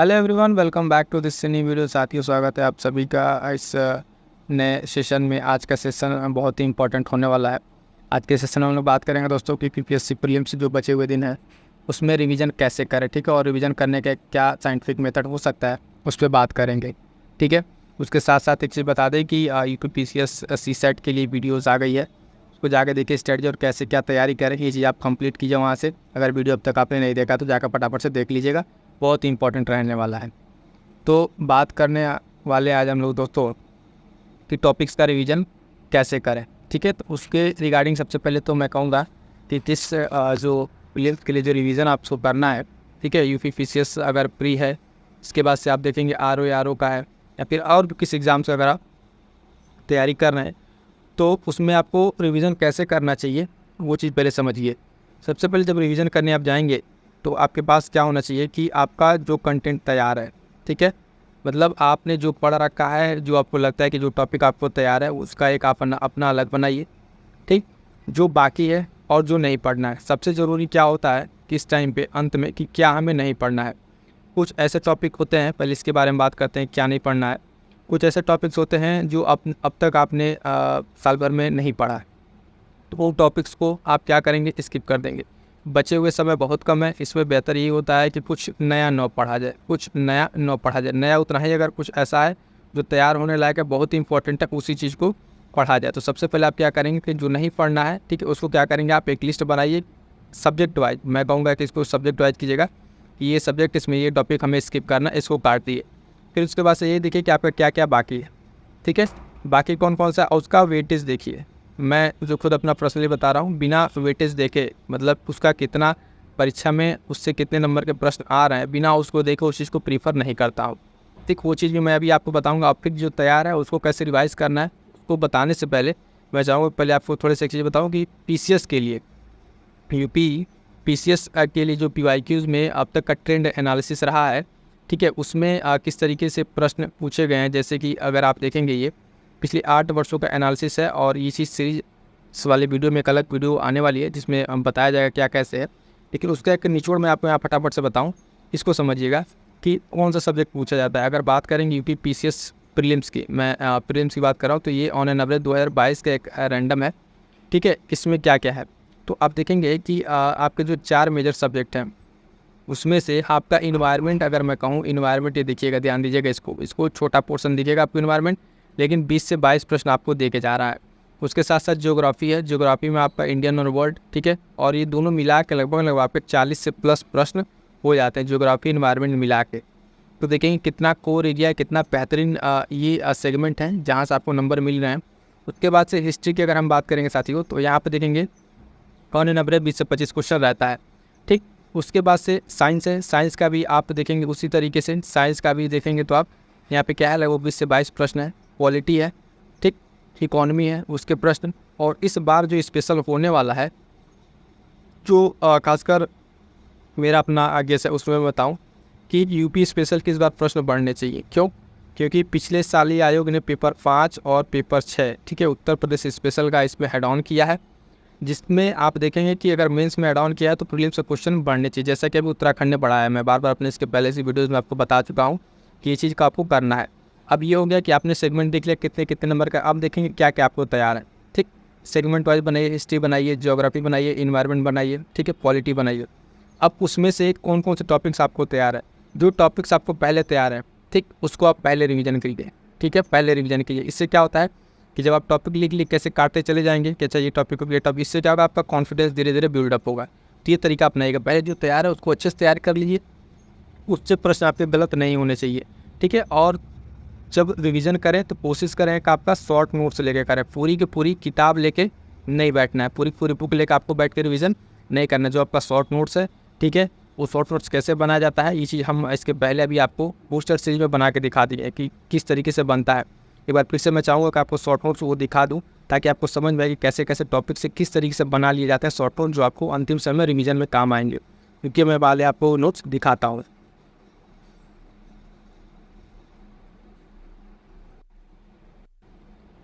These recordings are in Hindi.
Hello everyone, welcome back to this new video. साथियों, स्वागत है आप सभी का इस नए सेशन में। आज का सेशन बहुत ही इंपॉर्टेंट होने वाला है। आज के सेशन में हम लोग बात करेंगे दोस्तों कि पीपीएससी प्रीलिम्स जो बचे हुए दिन है उसमें रिवीजन कैसे करें, ठीक है, और रिवीजन करने का क्या साइंटिफिक मेथड हो सकता है उस पर बात करेंगे, ठीक है। उसके साथ साथ एक चीज़ बता दें कि यूपीपीसीएस सीसेट के लिए वीडियोज़ आ गई है, उसको जाकर देखिए स्ट्रेटजी और कैसे क्या तैयारी करें, ये चीज़ आप कंप्लीट कीजिए वहाँ से। अगर वीडियो अब तक आपने नहीं देखा तो जाकर फटाफट से देख लीजिएगा, बहुत ही इंपॉर्टेंट रहने वाला है। तो बात करने वाले आज हम लोग दोस्तों कि टॉपिक्स का रिवीजन कैसे करें, ठीक है। तो उसके रिगार्डिंग सबसे पहले तो मैं कहूँगा कि जो प्रीलिम्स के लिए जो रिवीजन आपको करना है, ठीक है, यूपीपीसीएस अगर प्री है, इसके बाद से आप देखेंगे आरओ का है, या फिर और भी किसी एग्ज़ाम से अगर आप तैयारी कर रहे हैं तो उसमें आपको रिवीजन कैसे करना चाहिए वो चीज़ पहले समझिए। सबसे पहले जब रिवीजन करने आप जाएंगे तो आपके पास क्या होना चाहिए कि आपका जो कंटेंट तैयार है, ठीक है, मतलब आपने जो पढ़ रखा है, जो आपको लगता है कि जो टॉपिक आपको तैयार है उसका एक आप अपना अलग बनाइए, ठीक। जो बाकी है और जो नहीं पढ़ना है, सबसे ज़रूरी क्या होता है किस टाइम पे अंत में कि क्या हमें नहीं पढ़ना है। कुछ ऐसे टॉपिक होते हैं, पहले इसके बारे में बात करते हैं क्या नहीं पढ़ना है। कुछ ऐसे टॉपिक्स होते हैं जो अब तक आपने साल भर में नहीं पढ़ा है, तो वो टॉपिक्स को आप क्या करेंगे, स्किप कर देंगे। बचे हुए समय बहुत कम है, इसमें बेहतर यही होता है कि कुछ नया न पढ़ा जाए, कुछ नया न पढ़ा जाए। नया उतना ही, अगर कुछ ऐसा है जो तैयार होने लायक है, बहुत ही इंपॉर्टेंट है, उसी चीज़ को पढ़ा जाए। तो सबसे पहले आप क्या करेंगे कि जो नहीं पढ़ना है, ठीक है, उसको क्या करेंगे, आप एक लिस्ट बनाइए सब्जेक्ट वाइज। मैं कहूँगा कि इसको सब्जेक्ट वाइज कीजिएगा कि ये सब्जेक्ट, इसमें ये टॉपिक हमें स्किप करना, इसको काट दिए। फिर उसके बाद से ये देखिए कि आपका क्या क्या बाकी है, ठीक है, बाकी कौन कौन सा, उसका वेटेज देखिए। मैं जो खुद अपना पर्सनली बता रहा हूँ, बिना वेटेज देखे, मतलब उसका कितना परीक्षा में उससे कितने नंबर के प्रश्न आ रहे हैं, बिना उसको देखे उस चीज़ को प्रीफर नहीं करता हूँ, ठीक। वो चीज़ भी मैं अभी आपको बताऊँगा। अब फिर जो तैयार है उसको कैसे रिवाइज़ करना है, उसको बताने से पहले मैं चाहूँगा पहले आपको थोड़ी सी चीज़ बताऊँ कि पीसीएस के लिए, यूपी पीसीएस के लिए जो पीवाईक्यूज़ में अब तक का ट्रेंड एनालिसिस रहा है, ठीक है, उसमें किस तरीके से प्रश्न पूछे गए हैं। जैसे कि अगर आप देखेंगे, ये पिछले 8 वर्षों का एनालिसिस है और ये चीज़ सीरीज वाले वीडियो में एक अलग वीडियो आने वाली है जिसमें हम बताया जाएगा क्या कैसे है। लेकिन उसका एक निचोड़ मैं आपको यहाँ फटाफट से बताऊँ, इसको समझिएगा कि कौन सा सब्जेक्ट पूछा जाता है। अगर बात करेंगे यूपी पीसीएस प्रीलिम्स की, मैं प्रीलिम्स की बात कर रहा हूँ, तो ये ऑन एन एवरेज 2022 का एक रैंडम है, ठीक है। इसमें क्या क्या है तो आप देखेंगे कि आपके जो 4 मेजर सब्जेक्ट हैं उसमें से आपका इन्वायरमेंट, अगर मैं कहूँ इन्वायरमेंट, ये देखिएगा, ध्यान दीजिएगा, इसको छोटा पोर्शन दीजिएगा आपको इन्वायरमेंट, लेकिन 20 से 22 प्रश्न आपको दे के जा रहा है। उसके साथ साथ ज्योग्राफी है, ज्योग्राफी में आपका इंडियन और वर्ल्ड, ठीक है, और ये दोनों मिला के लगभग आपके 40 से प्लस प्रश्न हो जाते हैं, ज्योग्राफी इन्वायरमेंट मिला के। तो देखेंगे कितना कोर एरिया, कितना बेहतरीन ये सेगमेंट है जहाँ से आपको नंबर मिल रहे हैं। उसके बाद से हिस्ट्री की अगर हम बात करेंगे साथियों, तो यहाँ पर देखेंगे ऑन एन एवरेज 20 से 25 क्वेश्चन रहता है, ठीक। उसके बाद से साइंस है, साइंस का भी आप देखेंगे उसी तरीके से, साइंस का भी देखेंगे तो आप यहाँ पे क्या है, वो 20 से 22 प्रश्न है। पॉलिटी है, ठीक, इकोनॉमी है, उसके प्रश्न। और इस बार जो स्पेशल होने वाला है, जो खासकर मेरा अपना आगे से उसमें मैं बताऊँ कि यूपी स्पेशल के इस बार प्रश्न बढ़ने चाहिए। क्यों? क्योंकि पिछले साल ही आयोग ने पेपर 5 और पेपर 6, ठीक है, उत्तर प्रदेश स्पेशल का इसमें हेड ऑन किया है, जिसमें आप देखेंगे कि अगर मेंस में ऐड ऑन किया है तो प्रीलिम्स से क्वेश्चन बढ़ने चाहिए। जैसा कि अभी उत्तराखंड ने बढ़ाया है, मैं बार बार अपने इसके पहले से वीडियोज़ में आपको बता चुका हूँ कि ये चीज़ का आपको करना है। अब ये हो गया कि आपने सेगमेंट देख लिया कितने कितने नंबर का, अब देखेंगे क्या क्या आपको तैयार है, ठीक। सेगमेंट वाइज बनाइए, हिस्ट्री बनाइए, ज्योग्राफी बनाइए, इन्वायरमेंट बनाइए, ठीक है, पॉलिटी बनाइए। अब उसमें से कौन कौन से टॉपिक्स आपको तैयार है, जो टॉपिक्स आपको पहले तैयार है, ठीक, उसको आप पहले रिविजन कीजिए, ठीक है, पहले रिविजन कीजिए। इससे क्या होता है कि जब आप टॉपिक लिख कैसे काटते चले जाएंगे कि अच्छा ये टॉपिक हो, ये टॉपिक, इससे क्या होगा, आपका कॉन्फिडेंस धीरे धीरे बिल्डअप होगा। तो ये तरीका अपनाइएगा, पहले जो तैयार है उसको अच्छे से तैयार कर लीजिए, उससे प्रश्न आपके गलत नहीं होने चाहिए, ठीक है। और जब रिवीजन करें तो कोशिश करें कि आपका शॉर्ट नोट्स लेके करें, पूरी की पूरी किताब लेके नहीं बैठना है, पूरी पूरी बुक लेकर आपको बैठ के रिवीजन नहीं करना। जो आपका शॉर्ट नोट्स है, ठीक है, वो शॉर्ट नोट्स कैसे बनाया जाता है, ये चीज़ हम इसके पहले अभी आपको पोस्टर सीरीज में बना के दिखा दी है कि किस तरीके से बनता है। एक बार फिर से मैं चाहूँगा कि आपको शॉर्ट नोट्स वो दिखा दूँ ताकि आपको समझ में आए कि कैसे कैसे टॉपिक से किस तरीके से बना लिए जाते हैं शॉर्ट नोट, जो आपको अंतिम समय रिवीजन में काम आएंगे। क्योंकि मैं वाले आपको नोट्स दिखाता हूँ।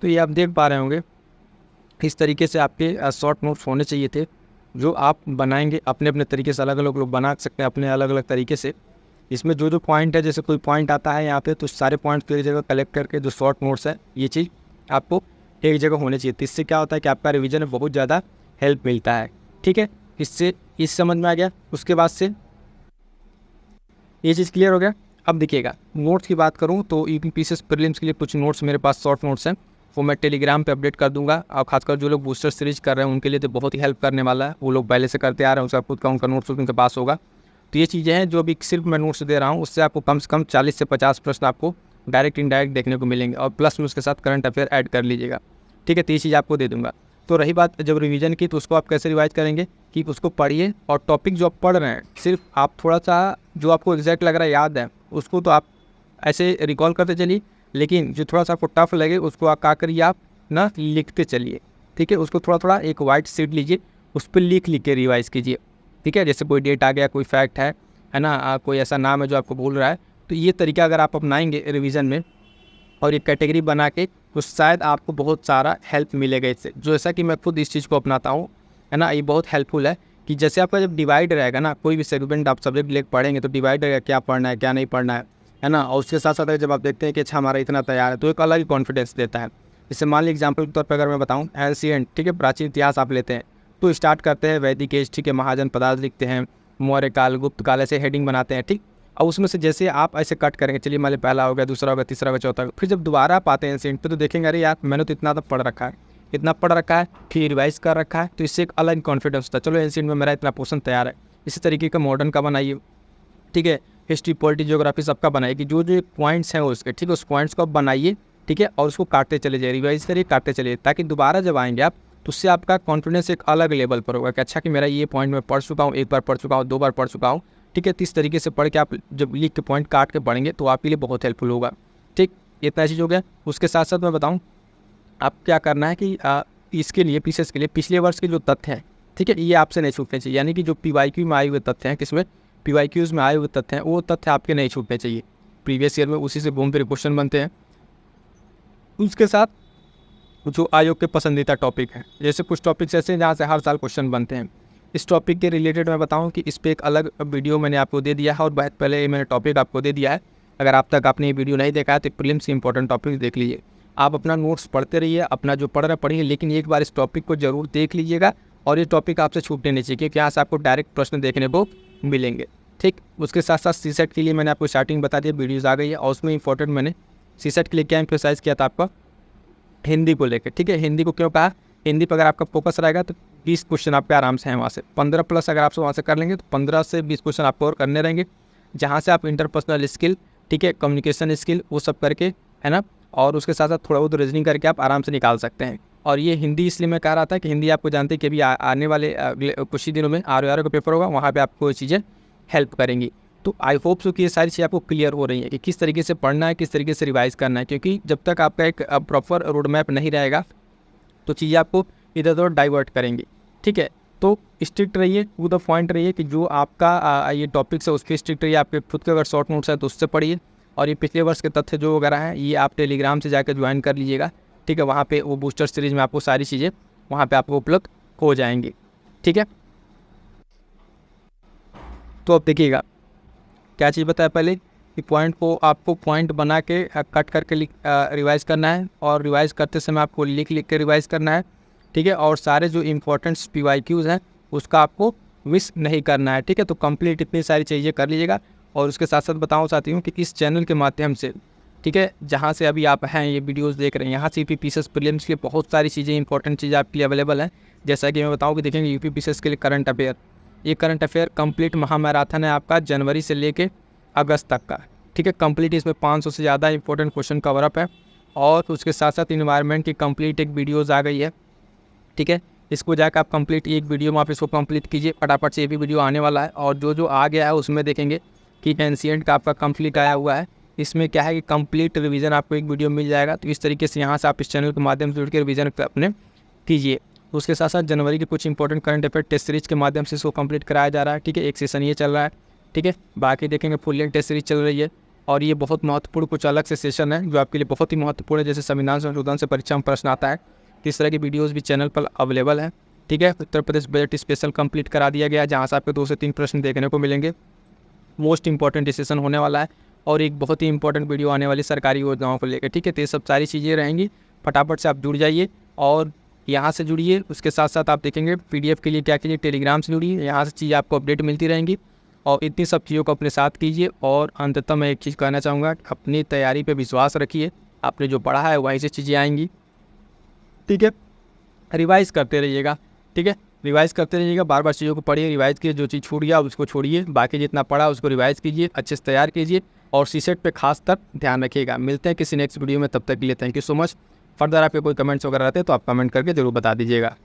तो ये आप देख पा रहे होंगे, इस तरीके से आपके शॉर्ट नोट्स होने चाहिए थे, जो आप बनाएंगे अपने अपने तरीके से। अलग अलग लोग बना सकते हैं अपने अलग अलग तरीके से। इसमें जो पॉइंट है, जैसे कोई पॉइंट आता है यहाँ पे, तो सारे पॉइंट्स को एक जगह कलेक्ट करके जो शॉर्ट नोट्स है, ये चीज़ आपको एक जगह होनी चाहिए। तो इससे क्या होता है कि आपका रिवीजन में बहुत ज़्यादा हेल्प मिलता है। ठीक है, इससे इस समझ में आ गया। उसके बाद से ये चीज़ क्लियर हो गया। अब देखिएगा, नोट्स की बात करूँ तो यूपीपीसीएस प्रीलिम्स के लिए कुछ नोट्स मेरे पास शॉर्ट नोट्स हैं, वो मैं टेलीग्राम पे अपडेट कर दूंगा। और खासकर जो लोग बूस्टर सीरीज कर रहे हैं उनके लिए तो बहुत ही हेल्प करने वाला है। वो लोग पहले से करते आ रहे हैं, उसका खुद का उनका नोट्स उनके पास होगा। तो ये चीज़ें हैं जो अभी सिर्फ मैं नोट्स दे रहा हूँ, उससे आपको कम से कम 40 से 50 प्रश्न आपको डायरेक्ट इनडायरेक्ट देखने को मिलेंगे, और प्लस में उसके साथ करंट अफेयर ऐड कर लीजिएगा। ठीक है, तो ये चीज़ आपको दे दूँगा। तो रही बात जब रिवीजन की, तो उसको आप कैसे रिवाइज करेंगे कि उसको पढ़िए, और टॉपिक जो आप पढ़ रहे हैं सिर्फ आप थोड़ा सा जो आपको एग्जैक्ट लग रहा है याद है, उसको तो आप ऐसे रिकॉल करते चलिए, लेकिन जो थोड़ा सा आपको टफ लगे उसको आप क्या करिए, आप ना लिखते चलिए। ठीक है, उसको थोड़ा थोड़ा एक वाइट शीट लीजिए, उस पर लिख के रिवाइज कीजिए। ठीक है, जैसे कोई डेट आ गया, कोई फैक्ट है ना, कोई ऐसा नाम है जो आपको भूल रहा है, तो ये तरीका अगर आप अपनाएंगे रिवीजन में और एक कैटेगरी बना के, तो शायद आपको बहुत सारा हेल्प मिलेगा इससे। जो ऐसा कि मैं खुद इस चीज़ को अपनाता हूँ, है ना, ये बहुत हेल्पफुल है। कि जैसे आपका जब डिवाइड रहेगा ना, कोई भी सेगमेंट आप सब्जेक्ट लेकर पढ़ेंगे तो डिवाइड रहेगा, क्या पढ़ना है क्या नहीं पढ़ना है ना। और उसके साथ साथ जब आप देखते हैं कि अच्छा हमारा इतना तैयार है, तो एक अलग ही कॉन्फिडेंस देता है। जैसे मान लीजिए एग्जाम्पल के तौर पर अगर मैं बताऊँ, एंशिएंट, ठीक है, प्राचीन इतिहास आप लेते हैं, तो स्टार्ट करते हैं वैदिक एज, ठीक है, महाजन पदार्थ लिखते हैं, मौर्य काल, गुप्त काल, ऐसे हेडिंग बनाते हैं। ठीक, और उसमें से जैसे आप ऐसे कट करेंगे, चलिए मान लीजिए पहला हो गया, दूसरा हो गया, तीसरा हो गया, चौथा, फिर जब दोबारा आप आते हैं एंशिएंट पे, तो देखेंगे अरे यार मैंने तो इतना तो पढ़ रखा है, इतना पढ़ रखा है, फिर रिवाइज कर रखा है, तो इससे एक अलग कॉन्फिडेंस होता है, चलो एंशिएंट में मेरा इतना पोर्शन तैयार है। इसी तरीके का मॉडर्न का बनाइए, ठीक है, हिस्ट्री, पॉलिटी, ज्योग्राफी सबका बनाइए, कि जो जो पॉइंट्स हैं उसके, ठीक है, उस पॉइंट्स को आप बनाइए। ठीक है, और उसको काटते चले जाइए, रिवाइज करिए, काटते चलिए, ताकि दोबारा जब आएंगे आप, तो उससे आपका कॉन्फिडेंस एक अलग लेवल पर होगा कि अच्छा कि मेरा ये पॉइंट मैं पढ़ चुका हूँ, एक बार पढ़ चुका हूँ, 2 बार पढ़ चुका हूँ। ठीक है, तो इस तरीके से पढ़ के आप जब लिख के पॉइंट काट के पढ़ेंगे तो आपके लिए बहुत हेल्पफुल होगा। ठीक, इतना चीज़ हो गया। उसके साथ साथ मैं बताऊँ आप क्या करना है कि इसके लिए पीसीएस के लिए पिछले वर्ष के जो तथ्य हैं, ठीक है, ये आपसे नहीं छूटने चाहिए। यानी कि जो पीवाईक्यू में आए हुए तथ्य हैं, किसमें, पीवाईक्यूज़ में आए हुए तथ्य हैं, वो तथ्य आपके नहीं छूटने चाहिए। प्रीवियस ईयर में उसी से घूम फिर क्वेश्चन बनते हैं। उसके साथ जो आयोग के पसंदीदा टॉपिक हैं, जैसे कुछ टॉपिक्स ऐसे हैं जहाँ से हर साल क्वेश्चन बनते हैं। इस टॉपिक के रिलेटेड मैं बताऊं कि इस पर एक अलग वीडियो मैंने आपको दे दिया है, और बहुत पहले मैंने टॉपिक आपको दे दिया है। अगर आप तक आपने ये वीडियो नहीं देखा है तो प्रीलिम्स की इंपॉर्टेंट टॉपिक देख लीजिए। आप अपना नोट्स पढ़ते रहिए, अपना जो पढ़ रहे पढ़िए, लेकिन एक बार इस टॉपिक को जरूर देख लीजिएगा, और ये टॉपिक आपसे छूटने नहीं चाहिए, क्योंकि यहाँ से आपको डायरेक्ट प्रश्न देखने को मिलेंगे। ठीक, उसके साथ साथ सीसेट के लिए मैंने आपको स्टार्टिंग बता दिया, वीडियोज़ आ गई है, और उसमें इंपॉर्टेंट मैंने सीसेट के लिए क्या एम्फेसाइज किया था आपका, हिंदी को लेकर। ठीक है, हिंदी को क्यों कहा, हिंदी पर अगर आपका फोकस रहेगा तो 20 क्वेश्चन आपके आराम से हैं वहाँ से, 15 प्लस अगर आप वहाँ से कर लेंगे तो 15 से 20 क्वेश्चन आपको और करने रहेंगे, जहाँ से आप इंटरपर्सनल स्किल, ठीक है, कम्युनिकेशन स्किल, वो सब करके, है ना, और उसके साथ साथ थोड़ा बहुत रीजनिंग करके आप आराम से निकाल सकते हैं। और ये हिंदी इसलिए मैं कह रहा था कि हिंदी आपको जानते हैं कि अभी आने वाले कुछ ही दिनों में ROR का पेपर होगा, वहाँ पर आपको ये चीज़ें हेल्प करेंगी। तो आई होप सो कि ये सारी चीज़ें आपको क्लियर हो रही है कि किस तरीके से पढ़ना है, किस तरीके से रिवाइज करना है, क्योंकि जब तक आपका एक प्रॉपर रोड मैप नहीं रहेगा तो चीज़ें आपको इधर उधर डाइवर्ट करेंगी। ठीक है, तो स्ट्रिक्ट रहिए, टू द पॉइंट रहिए, कि जो आपका ये टॉपिक्स है उस पर स्ट्रिक्ट रहिए। आपके खुद के अगर शॉर्ट नोट्स है तो उससे पढ़िए, और ये पिछले वर्ष के तथ्य जो वगैरह हैं ये आप टेलीग्राम से जाकर ज्वाइन कर लीजिएगा। ठीक है, वहाँ पे वो बूस्टर सीरीज में आपको सारी चीज़ें वहाँ पे आपको उपलब्ध हो जाएंगी। ठीक है, तो अब देखिएगा क्या चीज़ बताया पहले, कि पॉइंट को आपको पॉइंट बना के कट करके रिवाइज़ करना है, और रिवाइज़ करते समय आपको लिख के रिवाइज़ करना है। ठीक है, और सारे जो इम्पोर्टेंट्स PYQs हैं उसका आपको मिस नहीं करना है। ठीक है, तो कंप्लीट इतनी सारी चीज़ें कर लीजिएगा। और उसके साथ साथ बताऊँ चाहती हूँ कि इस चैनल के माध्यम से, ठीक है, जहाँ से अभी आप हैं ये वीडियोज़ देख रहे हैं, यहाँ से यूपीपीसीएस प्रीलिम्स के बहुत सारी चीज़ें, इंपॉर्टेंट चीज़ें आपके लिए अवेलेबल हैं। जैसा कि मैं बताऊँ कि देखेंगे यूपीपीसीएस के लिए करंट अफेयर, ये करंट अफेयर कंप्लीट महामैराथन है आपका, जनवरी से लेके अगस्त तक का। ठीक है, कंप्लीट इसमें 500 से ज़्यादा इंपॉर्टेंट क्वेश्चन कवर अप है। और उसके साथ साथ इन्वायरमेंट की कंप्लीट एक वीडियोज़ आ गई है। ठीक है, इसको जाकर आप कंप्लीट एक वीडियो में आप इसको कंप्लीट कीजिए फटाफट से, ये भी वीडियो आने वाला है। और जो आ गया है उसमें देखेंगे कि एंशिएंट का आपका कंप्लीट आया हुआ है। इसमें क्या है कि कंप्लीट रिवीजन आपको एक वीडियो मिल जाएगा। तो इस तरीके से यहाँ से आप इस चैनल के माध्यम से जुड़ के रिवीजन अपने कीजिए। उसके साथ साथ जनवरी के कुछ important current affair test series के माध्यम से इसको कंप्लीट कराया जा रहा है। ठीक है, एक सेशन ये चल रहा है। ठीक है, बाकी देखेंगे फुल लेंथ टेस्ट सीरीज चल रही है, और ये बहुत महत्वपूर्ण कुछ अलग से सेशन है जो आपके लिए बहुत ही महत्वपूर्ण है। जैसे संविधान संशोधन से परीक्षा में प्रश्न आता है, इस तरह की वीडियोज़ भी चैनल पर अवेलेबल है। ठीक है, Uttar Pradesh budget special complete करा दिया गया, जहाँ से आपको 2 से 3 प्रश्न देखने को मिलेंगे। मोस्ट इंपॉर्टेंट डिसीजन होने वाला है और एक बहुत ही इंपॉर्टेंट वीडियो आने वाली सरकारी योजनाओं को लेकर, ठीक है। तो ये सब सारी चीज़ें रहेंगी, फटाफट से आप जुड़ जाइए और यहाँ से जुड़िए। उसके साथ साथ आप देखेंगे PDF के लिए क्या कीजिए, टेलीग्राम से जुड़िए, यहाँ से चीज़ें आपको अपडेट मिलती रहेंगी और इतनी सब चीज़ों को अपने साथ कीजिए। और अंततः मैं एक चीज़ कहना चाहूँगा, अपनी तैयारी पे विश्वास रखिए, आपने जो पढ़ा है वहीं से चीज़ें आएंगी, ठीक है। रिवाइज़ करते रहिएगा, ठीक है, रिवाइज़ करते रहिएगा, बार बार चीज़ों को पढ़िए, रिवाइज़ कीजिए, जो चीज़ छूट गया उसको छोड़िए, बाकी जितना पढ़ा उसको रिवाइज़ कीजिए, अच्छे से तैयार कीजिए और सीसेट पे खास कर ध्यान रखिएगा। मिलते हैं किसी नेक्स्ट वीडियो में, तब तक के लिए thank you so much. Further आपके कोई कमेंट्स वगैरह रहते हैं तो आप कमेंट करके ज़रूर बता दीजिएगा।